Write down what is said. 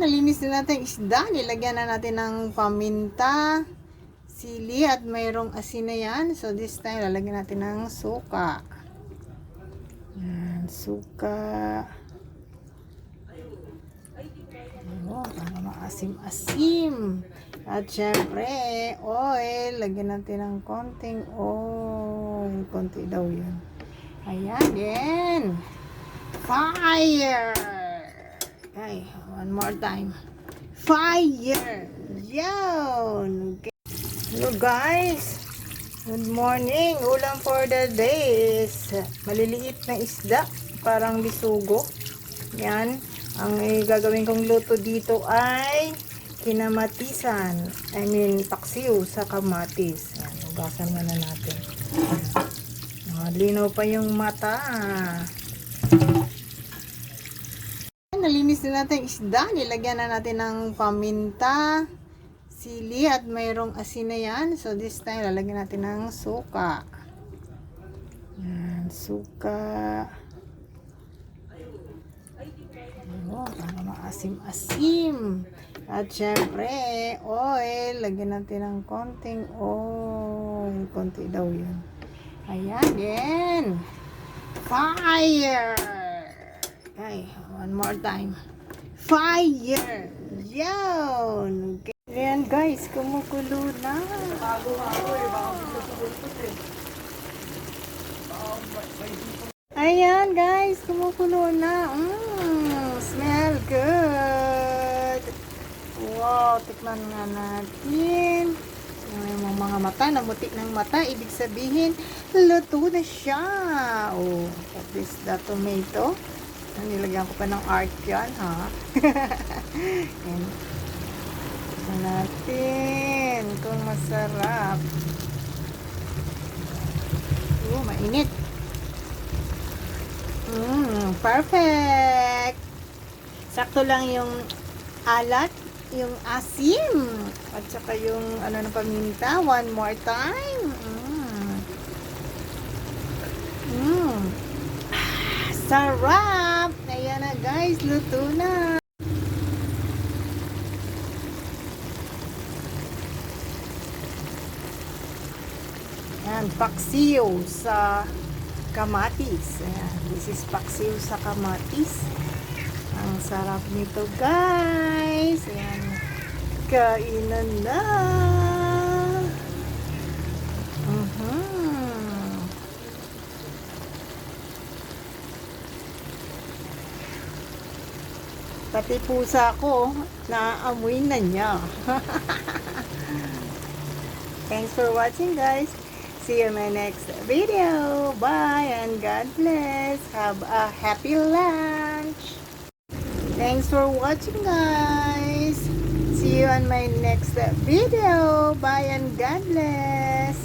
Nalinis na natin yung isda. Nilagyan na natin ng paminta, sili, at mayroong asin na yan. So, this time, lalagyan natin ng suka. Yan, suka. Oh, para maasim-asim. At syempre, oil. Lagyan natin ng konting oil. Konti daw yun. Ayan, then. Fire! Okay, one more time. Fire! Yun! Okay. Hello guys! Good morning! Ulam for the day is maliliit na isda. Parang bisugo. Yan. Ang gagawin kong luto dito ay kinamatisan. I mean, paksiw sa kamatis. Yan, ugasan muna natin. Linaw pa yung mata. Nalinis na natin yung isda. Nilagyan na natin ng paminta, sili, at mayroong asin na yan. So, this time, lalagyan natin ng suka. Yan, suka. Oh, para maasim-asim. At syempre, oil. Lagyan natin ng konting oil. Konti daw yun. Ayan, then. Fire! Okay, one more time. Fire! Yun! Okay. Ayan guys, kumukulo na. Ayan guys, kumukulo na. Smell good. Wow, tikman nga natin. Yung mga mata, namuti ng mata, ibig sabihin, luto na siya. Oh, at least the tomato. Nilagyan ko pa ng art yan, ha? And, ito natin kung masarap. Oh, mainit. Perfect. Sakto lang yung alat, yung asim, at saka yung ano ng paminta. One more time. Sarap! Ayan na guys, luto na. Ayan, paksiw sa kamatis. Ayan, this is paksiw sa kamatis. Ang sarap nito guys. Ayan, kainan na. Pati pusa ko, naamoy na niya. Thanks for watching guys. See you in my next video. Bye and God bless. Have a happy lunch. Thanks for watching guys. See you on my next video. Bye and God bless.